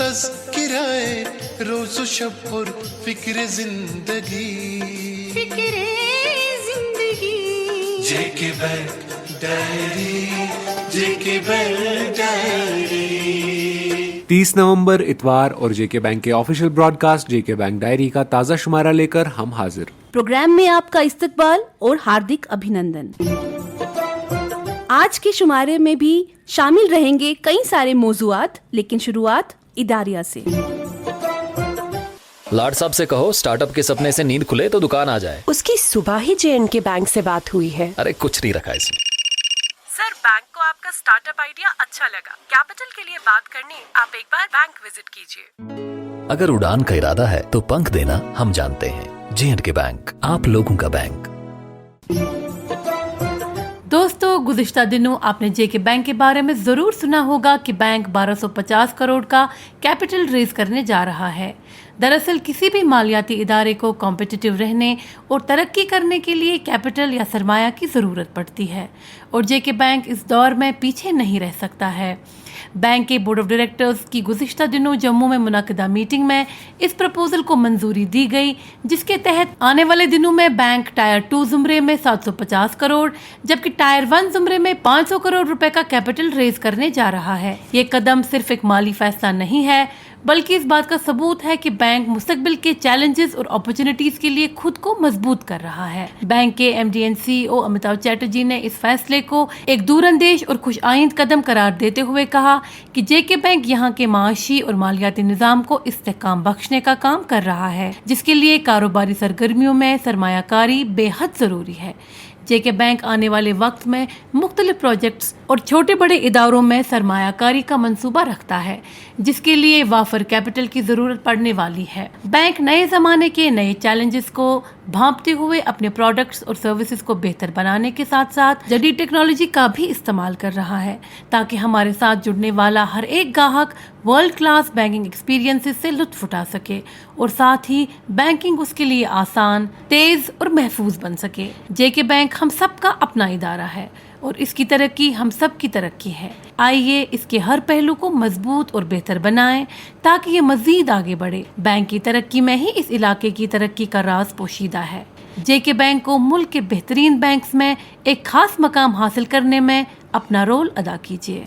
तज़किराए रोज़ शब और फिक्र जिंदगी जेके बैंक डायरी, जेके बैंक डायरी। 30 नवंबर इतवार और जेके बैंक के ऑफिशियल ब्रॉडकास्ट जेके बैंक डायरी का ताज़ा शुमारा लेकर हम हाजिर। प्रोग्राम में आपका इस्तकबाल और हार्दिक अभिनंदन। आज के शुमारे में भी शामिल रहेंगे कई सारे मौज़ूआत, लेकिन शुरुआत इदारिया से। लाड साहब से कहो स्टार्टअप के सपने से नींद खुले तो दुकान आ जाए। उसकी सुबह ही जे&के बैंक से बात हुई है। अरे कुछ नहीं रखा इसमें। सर, बैंक को आपका स्टार्टअप आइडिया अच्छा लगा। कैपिटल के लिए बात करने आप एक बार बैंक विजिट कीजिए। अगर उड़ान का इरादा है तो पंख देना हम जानते हैं। जे&के बैंक, आप लोगों का बैंक। दोस्तों, गुज़िश्ता दिनों आपने जेके बैंक के बारे में जरूर सुना होगा कि बैंक 1250 करोड़ का कैपिटल रेज करने जा रहा है। दरअसल किसी भी मालियाती इदारे को कॉम्पिटिटिव रहने और तरक्की करने के लिए कैपिटल या सरमाया की ज़रूरत पड़ती है और जेके बैंक इस दौर में पीछे नहीं रह सकता है। बैंक के बोर्ड ऑफ डायरेक्टर्स की गुज़िश्ता दिनों जम्मू में मुनाकिदा मीटिंग में इस प्रपोजल को मंजूरी दी गई, जिसके तहत आने वाले दिनों में बैंक टायर 2 ज़ुमरे में 750 करोड़ जबकि टायर 1 ज़ुमरे में 500 करोड़ रुपए का कैपिटल रेज करने जा रहा है। ये कदम सिर्फ एक माली फैसला नहीं है, बल्कि इस बात का सबूत है कि बैंक मुस्तकबिल के चैलेंजेस और अपॉर्चुनिटीज के लिए खुद को मजबूत कर रहा है। बैंक के MD and CEO Amitabh Chatterjee ने इस फैसले को एक दूरअंदेश और खुश आइंद कदम करार देते हुए कहा कि जेके बैंक यहाँ के माशी और मालियाती निजाम को इस्तेहकाम बख्शने का काम कर रहा है, जिसके लिए कारोबारी सरगर्मियों में सरमायाकारी बेहद जरूरी है। जेके बैंक आने वाले वक्त में मुख्तलिफ प्रोजेक्ट्स और छोटे बड़े इदारों में सरमायाकारी का मंसूबा रखता है, जिसके लिए वाफर कैपिटल की जरूरत पड़ने वाली है। बैंक नए जमाने के नए चैलेंजेस को भांपते हुए अपने प्रोडक्ट्स और सर्विसेज को बेहतर बनाने के साथ साथ जदीद टेक्नोलॉजी का भी इस्तेमाल कर रहा है, ताकि हमारे साथ जुड़ने वाला हर एक ग्राहक वर्ल्ड क्लास बैंकिंग एक्सपीरियंसेस से लुत्फ उठा सके और साथ ही बैंकिंग उसके लिए आसान, तेज और महफूज बन सके। जेके बैंक हम सबका अपना इदारा है और इसकी तरक्की हम सब की तरक्की है। आइए इसके हर पहलू को मजबूत और बेहतर बनाएं ताकि ये मजीद आगे बढ़े। बैंक की तरक्की में ही इस इलाके की तरक्की का राज पोशीदा है। जेके बैंक को मुल्क के बेहतरीन बैंक्स में एक खास मकाम हासिल करने में अपना रोल अदा कीजिए।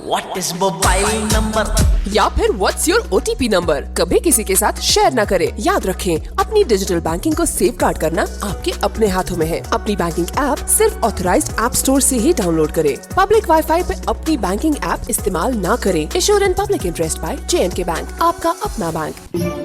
What is मोबाइल नंबर या फिर व्हाट्स योर OTP नंबर कभी किसी के साथ शेयर न करें। याद रखें, अपनी डिजिटल बैंकिंग को सेफगार्ड करना आपके अपने हाथों में है। अपनी बैंकिंग ऐप सिर्फ ऑथराइज्ड ऐप स्टोर से ही डाउनलोड करें। पब्लिक वाईफाई पे अपनी बैंकिंग ऐप इस्तेमाल न करें। Issued in public interest by J and K bank, आपका अपना बैंक।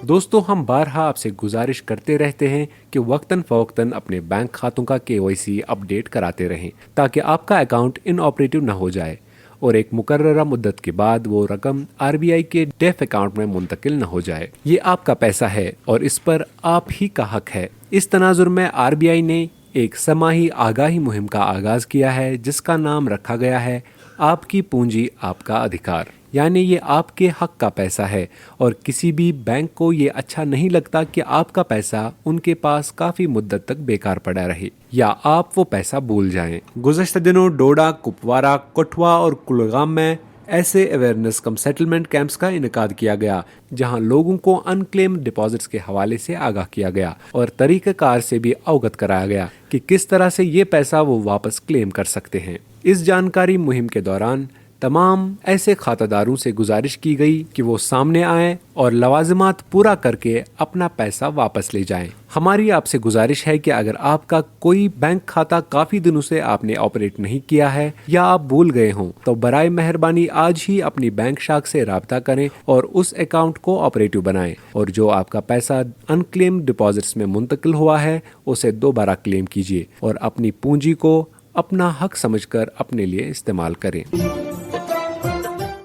दोस्तों, हम बारहा आपसे गुजारिश करते रहते हैं कि वक्तन फवक्तन अपने बैंक खातों का KYC अपडेट कराते रहें ताकि आपका अकाउंट इनऑपरेटिव न हो जाए और एक मुकर्ररा मुद्दत के बाद वो रकम RBI के डेफ अकाउंट में मुंतकिल न हो जाए। ये आपका पैसा है और इस पर आप ही का हक है। इस तनाजुर में RBI ने एक समाही आगाही मुहिम का आगाज किया है, जिसका नाम रखा गया है आपकी पूंजी आपका अधिकार। यानी ये आपके हक का पैसा है और किसी भी बैंक को ये अच्छा नहीं लगता कि आपका पैसा उनके पास काफ़ी मुद्दत तक बेकार पड़ा रहे या आप वो पैसा भूल जाएं। गुज़श्ता दिनों डोडा, कुपवारा, कठुआ और कुलगाम में ऐसे अवेयरनेस कम सेटलमेंट कैंप्स का इनेकाद किया गया, जहां लोगों को अनक्लेम डिपॉजिट्स के हवाले से आगाह किया गया और तरीक़ेकार से भी अवगत कराया गया कि किस तरह से ये पैसा वो वापस क्लेम कर सकते हैं। इस जानकारी मुहिम के दौरान तमाम ऐसे खातादारों से गुजारिश की गई कि वो सामने आएं और लवाजिमात पूरा करके अपना पैसा वापस ले जाएं। हमारी आपसे गुजारिश है कि अगर आपका कोई बैंक खाता काफ़ी दिनों से आपने ऑपरेट नहीं किया है या आप भूल गए हों, तो बराए मेहरबानी आज ही अपनी बैंक शाख से राब्ता करें और उस अकाउंट को ऑपरेटिव बनाएं और जो आपका पैसा अनक्लेम डिपॉजिट्स में मुंतकिल हुआ है उसे दोबारा क्लेम कीजिए और अपनी पूंजी को अपना हक समझकर अपने लिए इस्तेमाल करें।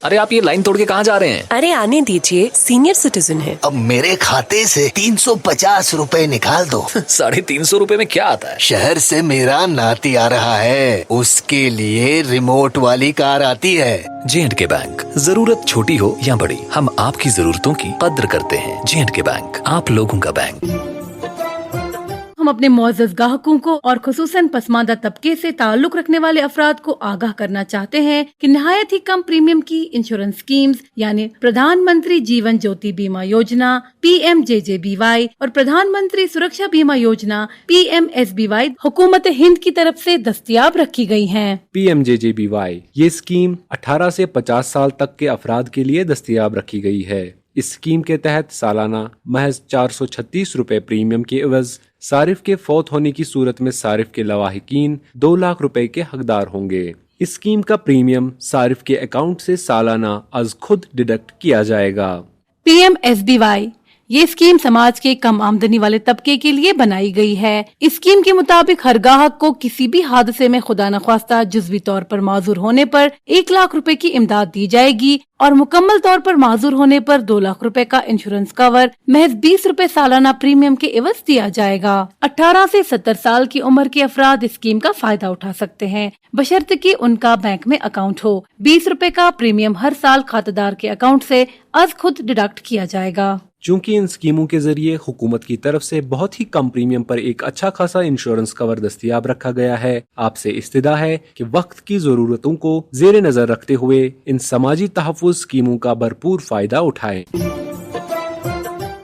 अरे आप ये लाइन तोड़ के कहाँ जा रहे हैं? अरे आने दीजिए, सीनियर सिटीजन है। अब मेरे खाते से 350 रुपए निकाल दो। 350 रुपए में क्या आता है? शहर से मेरा नाती आ रहा है, उसके लिए रिमोट वाली कार आती है। जे&के बैंक, जरूरत छोटी हो या बड़ी, हम आपकी जरूरतों की कद्र करते हैं। जे&के बैंक, आप लोगों का बैंक। ہم اپنے معزز گاہکوں کو اور خصوصاً پسماندہ طبقے سے تعلق رکھنے والے افراد کو آگاہ کرنا چاہتے ہیں کہ نہایت ہی کم پریمیم کی انشورنس اسکیمز یعنی پردھان منتری جیون جیوتی بیمہ یوجنا PMJJBY اور پردھان منتری سرکشا بیمہ یوجنا PMSBY حکومت ہند کی طرف سے دستیاب رکھی گئی ہیں۔ PMJJBY یہ اسکیم 18 سے 50 سال تک کے افراد کے لیے دستیاب رکھی گئی ہے۔ اس اسکیم کے تحت سالانہ محض 436 روپے پریمیم کے عوض صارف کے فوت ہونے کی صورت میں صارف کے لواحقین 2 لاکھ روپے کے حقدار ہوں گے۔ اس اسکیم کا پریمیم صارف کے اکاؤنٹ سے سالانہ از خود ڈیڈکٹ کیا جائے گا۔ PMSBY یہ اسکیم سماج کے کم آمدنی والے طبقے کے لیے بنائی گئی ہے۔ اس اسکیم کے مطابق ہر گاہک کو کسی بھی حادثے میں خدا نخواستہ جزوی طور پر معذور ہونے پر 1 لاکھ روپے کی امداد دی جائے گی اور مکمل طور پر معذور ہونے پر 2 لاکھ روپے کا انشورنس کور محض 20 روپے سالانہ پریمیم کے عوض دیا جائے گا۔ 18 سے 70 سال کی عمر کے افراد اس اسکیم کا فائدہ اٹھا سکتے ہیں بشرط کہ ان کا بینک میں اکاؤنٹ ہو۔ 20 روپے کا پریمیم ہر سال کھاتہ دار کے اکاؤنٹ سے از خود ڈیڈکٹ کیا جائے گا۔ چونکہ ان اسکیموں کے ذریعے حکومت کی طرف سے بہت ہی کم پریمیم پر ایک اچھا خاصا انشورنس کور دستیاب رکھا گیا ہے، آپ سے استدعا ہے کہ وقت کی ضرورتوں کو زیر نظر رکھتے ہوئے ان سماجی تحفظ اسکیموں کا بھرپور فائدہ اٹھائیں۔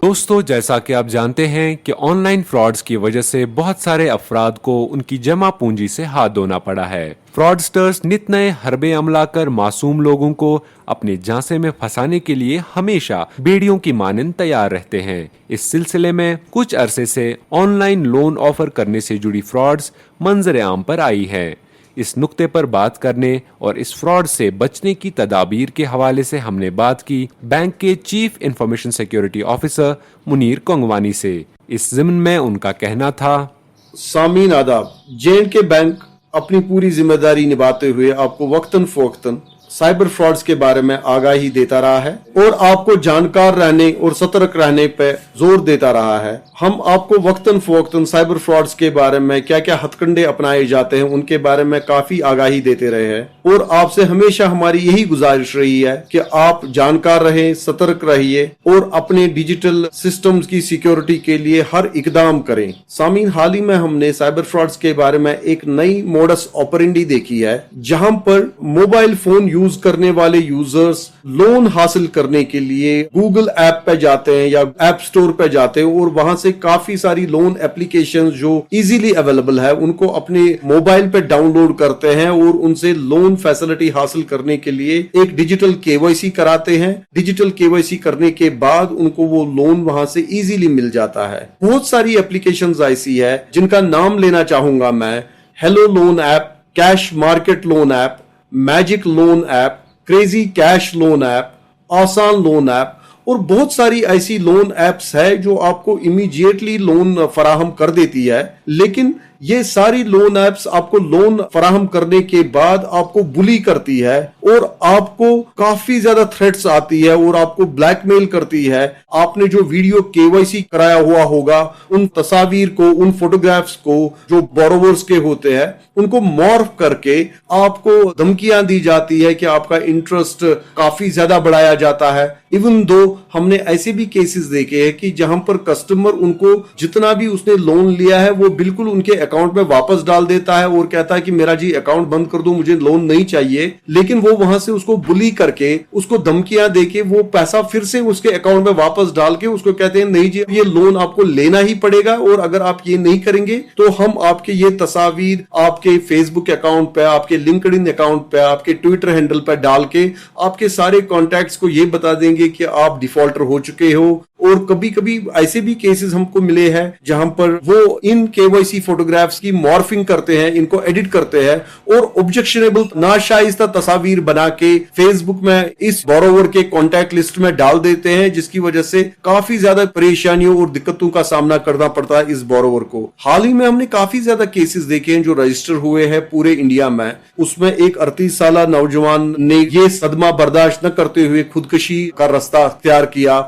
دوستو، جیسا کہ آپ جانتے ہیں کہ آن لائن فراڈز کی وجہ سے بہت سارے افراد کو ان کی جمع پونجی سے ہاتھ دھونا پڑا ہے۔ فراڈسٹرز نت نئے حربے عملہ کر معصوم لوگوں کو اپنے جانسے میں پھنسانے کے لیے ہمیشہ بیڑیوں کی مانند تیار رہتے ہیں۔ اس سلسلے میں کچھ عرصے سے آن لائن لون آفر کرنے سے جڑی فراڈز منظر عام پر آئی ہے۔ اس نقطے پر بات کرنے اور اس فراڈ سے بچنے کی تدابیر کے حوالے سے ہم نے بات کی بینک کے chief information security officer Munir Kangwani سے۔ اس ضمن میں ان کا کہنا تھا، سامعین آداب، JNK بینک اپنی پوری ذمہ داری نبھاتے ہوئے آپ کو وقتاً فوقتاً سائبر فراڈز کے بارے میں آگاہی دیتا رہا ہے اور آپ کو جانکار رہنے اور سترک رہنے پہ زور دیتا رہا ہے۔ ہم آپ کو وقتاً فوقتاً سائبر فراڈز کے بارے میں کیا کیا ہتھ کنڈے اپنائے جاتے ہیں ان کے بارے میں کافی آگاہی دیتے رہے ہیں، اور آپ سے ہمیشہ ہماری یہی گزارش رہی ہے کہ آپ جانکار رہیں، سترک رہیے اور اپنے ڈیجیٹل سسٹمز کی سیکیورٹی کے لیے ہر اقدام کریں۔ سامعین، حال ہی میں ہم نے سائبر فراڈز کے بارے میں ایک نئی موڈس آپرینڈی دیکھی ہے، جہاں پر موبائل فون یوز کرنے والے یوزرز لون حاصل کرنے کے لیے گوگل ایپ پہ جاتے ہیں یا ایپ سٹور پہ جاتے ہیں اور وہاں سے کافی ساری لون اپلیکیشنز جو ایزیلی اویلیبل ہے ان کو اپنے موبائل پہ ڈاؤن لوڈ کرتے ہیں اور ان سے لون فیسلٹی حاصل کرنے کے لیے ایک ڈیجیٹل KYC کراتے ہیں۔ ڈیجیٹل KYC کرنے کے بعد ان کو وہ لون وہاں سے ایزیلی مل جاتا ہے۔ بہت ساری اپلیکیشنز ایسی ہے جن کا نام لینا چاہوں گا میں، hello loan app, cash market loan app, magic loan app, crazy cash loan app, آسان لون ایپ، اور بہت ساری ایسی لون ایپس ہے جو آپ کو امیڈیٹلی لون فراہم کر دیتی ہے، لیکن یہ ساری لون ایپس آپ کو لون فراہم کرنے کے بعد آپ کو بلی کرتی ہے اور آپ کو کافی زیادہ تھریٹس آتی ہے اور آپ کو بلیک میل کرتی ہے۔ آپ نے جو ویڈیو KYC کرایا ہوا ہوگا، ان تصاویر کو، ان فوٹوگرافز کو جو بوروورز کے ہوتے ہیں، ان کو مورف کر کے آپ کو دھمکیاں دی جاتی ہے کہ آپ کا انٹرسٹ کافی زیادہ بڑھایا جاتا ہے۔ ایون دو ہم نے ایسے بھی کیسز دیکھے ہیں کہ جہاں پر کسٹمر ان کو جتنا بھی اس نے لون لیا ہے وہ بالکل ان کے اکاؤنٹ میں واپس ڈال دیتا ہے اور کہتا ہے کہ میرا جی اکاؤنٹ بند کر دو، مجھے لون نہیں چاہیے، لیکن وہ وہاں سے اس کو بلی کر کے، اس کو دھمکیاں دے کے وہ پیسہ پھر سے اس کے اکاؤنٹ میں واپس ڈال کے اس کو کہتے ہیں نہیں جی یہ لون آپ کو لینا ہی پڑے گا، اور اگر آپ یہ نہیں کریں گے تو ہم آپ کے یہ تصاویر آپ کے فیس بک اکاؤنٹ پہ، آپ کے لنکڈ ان اکاؤنٹ پہ، آپ کے ٹویٹر ہینڈل پہ ڈال کے آپ کے سارے کانٹیکٹس کو یہ بتا دیں گے کہ آپ ڈیفالٹر ہو چکے ہو۔ اور کبھی کبھی ایسے بھی کیسز ہم کو ملے ہیں جہاں پر وہ ان KYC فوٹوگرافز کی مارفنگ کرتے ہیں، ان کو ایڈٹ کرتے ہیں اور آبجیکشنیبل ناشائستہ تصاویر بنا کے فیس بک میں اس بوروور کے کانٹیکٹ لسٹ میں ڈال دیتے ہیں، جس کی وجہ سے کافی زیادہ پریشانیوں اور دقتوں کا سامنا کرنا پڑتا ہے اس بوروور کو۔ حال ہی میں ہم نے کافی زیادہ کیسز دیکھے ہیں جو رجسٹر ہوئے ہیں پورے انڈیا میں۔ اس میں ایک 38 سالہ نوجوان نے یہ صدمہ برداشت نہ کرتے ہوئے خودکشی کا راستہ اختیار کیا۔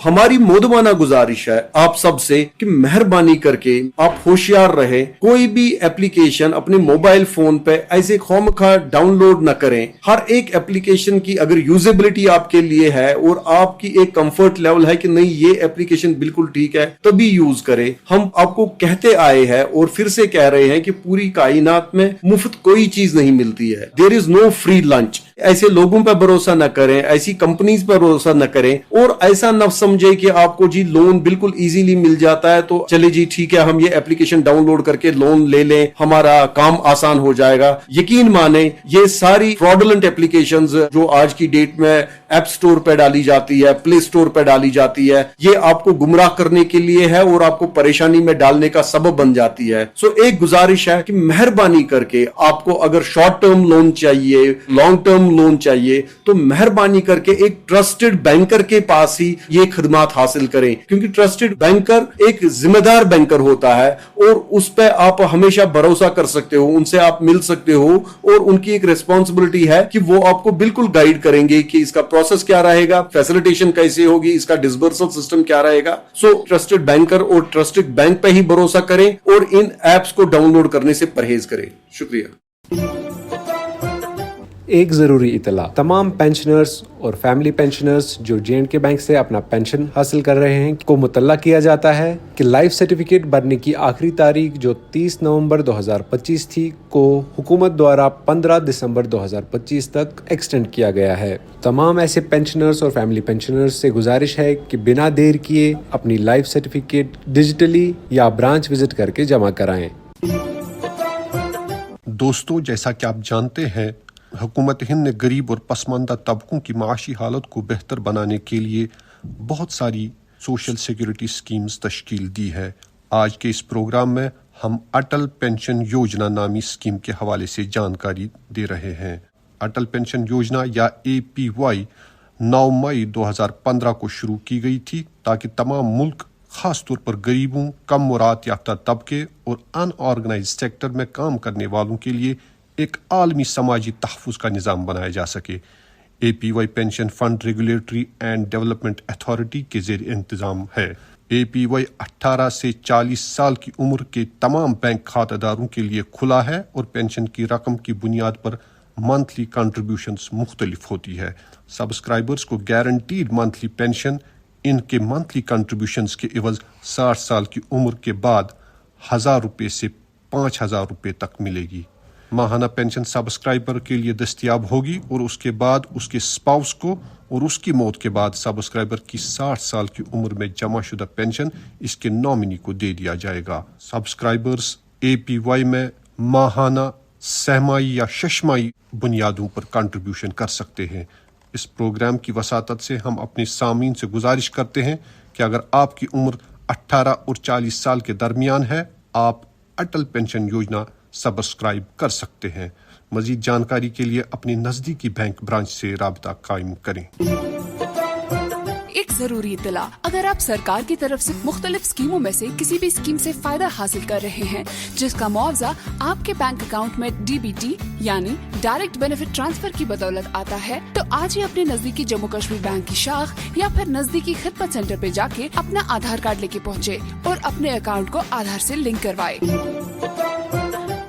ہماری मोदबाना गुजारिश है आप सबसे कि मेहरबानी करके आप होशियार रहे, कोई भी एप्लीकेशन अपने मोबाइल फोन पे ऐसे खामखा डाउनलोड न करें। हर एक एप्लीकेशन की अगर यूजेबिलिटी आपके लिए है और आपकी एक कंफर्ट लेवल है कि नहीं ये एप्लीकेशन बिल्कुल ठीक है, तभी यूज करें। हम आपको कहते आए हैं और फिर से कह रहे हैं कि पूरी कायनात में मुफ्त कोई चीज नहीं मिलती है। There is no free lunch. ऐसे लोगों पर भरोसा न करें, ऐसी कंपनीज पर भरोसा न करें और ऐसा न समझे कि आपको जी लोन बिल्कुल इजीली मिल जाता है तो चले जी ठीक है हम ये एप्लीकेशन डाउनलोड करके लोन ले लें, हमारा काम आसान हो जाएगा। यकीन माने ये सारी फ्रॉडुलेंट एप्लीकेशंस जो आज की डेट में ऐप स्टोर पे डाली जाती है, प्ले स्टोर पे डाली जाती है, ये आपको गुमराह करने के लिए है और आपको परेशानी में डालने का सबब बन जाती है। सो एक गुजारिश है कि मेहरबानी करके आपको अगर शॉर्ट टर्म लोन चाहिए, लॉन्ग टर्म लोन चाहिए तो मेहरबानी करके एक ट्रस्टेड बैंकर के पास ही ये खिदमात हासिल करें, क्योंकि ट्रस्टेड बैंकर एक जिम्मेदार बैंकर होता है और उस पे आप हमेशा भरोसा कर सकते हो, उनसे आप मिल सकते हो और उनकी एक रिस्पॉन्सिबिलिटी है कि वो आपको बिल्कुल गाइड करेंगे कि इसका प्रोसेस क्या रहेगा, फैसिलिटेशन कैसे होगी, इसका डिसबर्सल सिस्टम क्या रहेगा। सो ट्रस्टेड बैंकर और ट्रस्टेड बैंक पे ही भरोसा करें और इन एप्स को डाउनलोड करने से परहेज करें। शुक्रिया। एक ज़रूरी इतला, तमाम पेंशनर्स और फैमिली पेंशनर्स जो J&K बैंक से अपना पेंशन हासिल कर रहे हैं को मुतल्ला किया जाता है कि लाइफ सर्टिफिकेट भरने की आखिरी तारीख जो 30 नवंबर 2025 थी को हुकूमत द्वारा 15 दिसंबर 2025 तक एक्सटेंड किया गया है। तमाम ऐसे पेंशनर्स और फैमिली पेंशनर्स से गुजारिश है कि बिना देर किए अपनी लाइफ सर्टिफिकेट डिजिटली या ब्रांच विजिट करके जमा कराएं। दोस्तों, जैसा कि आप जानते हैं, हुकूमत हिंद ने गरीब और पसमानदा तबकों की माशी हालत को बेहतर बनाने के लिए बहुत सारी सोशल सिक्योरिटी स्कीम्स तश्कील दी है। आज के इस प्रोग्राम में हम अटल पेंशन योजना नामी स्कीम के हवाले से जानकारी दे रहे हैं। अटल पेंशन योजना या APY 9 मई 2015 को शुरू की गई थी ताकि तमाम मुल्क खास तौर पर गरीबों, कम मुराद याफ्ता तबके और अनऑर्गेनाइज्ड सेक्टर में काम करने वालों के लिए एक आलमी समाजी तहफ़्फ़ुज़ का निज़ाम बनाया जा सके। APY pension fund regulatory and development authority के ज़ेर इंतज़ाम है। APY 18 से 40 साल की उम्र के तमाम बैंक खातेदारों के लिए खुला है और पेंशन की रकम की बुनियाद पर मंथली कंट्रीब्यूशंस मुख्तलिफ होती है। सब्सक्राइबर्स को गारंटीड मंथली पेंशन इनके मंथली कंट्रीब्यूशंस के इवज़ 60 साल की उम्र के बाद 1000 रुपये से 5000 रुपये तक मिलेगी। माहाना पेंशन सब्सक्राइबर के लिए दस्तयाब होगी और उसके बाद उसके स्पाउस को और उसकी मौत के बाद सब्सक्राइबर की 60 साल की उम्र में जमा शुदा पेंशन इसके नॉमिनी को दे दिया जाएगा। सब्सक्राइबर्स APY में माहाना, सहमाई या शशमाई बुनियादों पर कंट्रीब्यूशन कर सकते हैं। इस प्रोग्राम की वसातत से हम अपने सामीन से गुजारिश करते हैं कि अगर आपकी उम्र 18 और 40 साल के दरमियान है, आप अटल पेंशन योजना सब्सक्राइब कर सकते हैं। मजीद जानकारी के लिए अपनी नजदीकी बैंक ब्रांच से राबता कायम करें। एक जरूरी इत्तला, अगर आप सरकार की तरफ से मुख्तलिफ स्कीमों में से किसी भी स्कीम से फायदा हासिल कर रहे हैं जिसका मुआवजा आपके बैंक अकाउंट में DBT यानी डायरेक्ट बेनिफिट ट्रांसफर की बदौलत आता है, तो आज ही अपने नजदीकी जम्मू कश्मीर बैंक की शाख या फिर नजदीकी खिदमत सेंटर पे जाके अपना आधार कार्ड लेके पहुँचे और अपने अकाउंट को आधार से लिंक करवाए।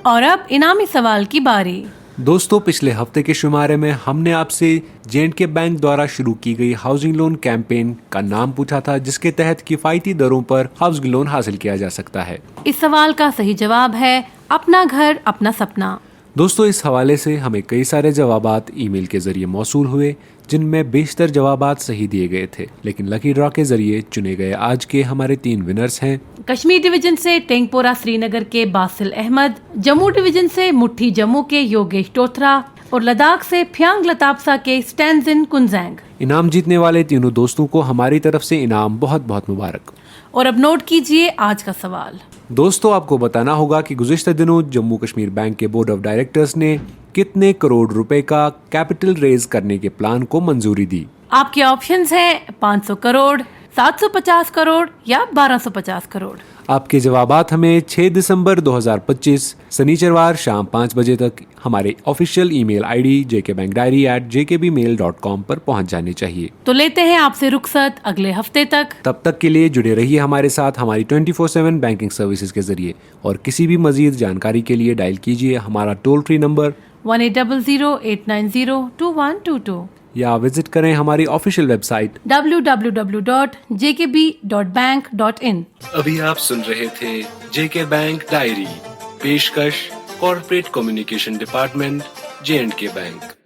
और अब इनामी सवाल की बारी। दोस्तों, पिछले हफ्ते के शुमारे में हमने आपसे J&K बैंक द्वारा शुरू की गई हाउसिंग लोन कैंपेन का नाम पूछा था जिसके तहत किफायती दरों पर हाउसिंग लोन हासिल किया जा सकता है। इस सवाल का सही जवाब है अपना घर अपना सपना। दोस्तों, इस हवाले से हमें कई सारे जवाबात ईमेल के जरिए मौसूल हुए जिनमें बेशतर जवाबात सही दिए गए थे, लेकिन लकी ड्रॉ के जरिए चुने गए आज के हमारे 3 विनर्स हैं। कश्मीर डिवीजन से टेंगपोरा श्रीनगर के बासिल अहमद, जम्मू डिवीजन से मुट्ठी जम्मू के योगेश टोथरा और लद्दाख से फ्यांग लतापसा के स्टैनजिन कुंजैंग। इनाम जीतने वाले तीनों दोस्तों को हमारी तरफ से इनाम बहुत बहुत मुबारक। और अब नोट कीजिए आज का सवाल। दोस्तों, आपको बताना होगा कि गुज़िश्ता दिनों जम्मू कश्मीर बैंक के बोर्ड ऑफ डायरेक्टर्स ने कितने करोड़ रुपए का कैपिटल रेज करने के प्लान को मंजूरी दी। आपके ऑप्शंस हैं 500 करोड़, 750 करोड़ या 1250 करोड़? आपके जवाबात हमें 6 दिसंबर 2025 शनिचरवार शाम 5 बजे तक हमारे ऑफिशियल ईमेल आईडी jkbankdiary@jkbmail.com पर पहुंच जाने चाहिए। तो लेते हैं आपसे रुखसत अगले हफ्ते तक। तब तक के लिए जुड़े रहिए हमारे साथ हमारी 24/7 बैंकिंग सर्विसेज के जरिए, और किसी भी मजीद जानकारी के लिए डायल कीजिए हमारा टोल फ्री नंबर 1800-890-2122 या विजिट करें हमारी ऑफिशियल वेबसाइट www.jkb.bank.in। अभी आप सुन रहे थे जेके बैंक डायरी, पेशकश corporate communication department, J&K bank.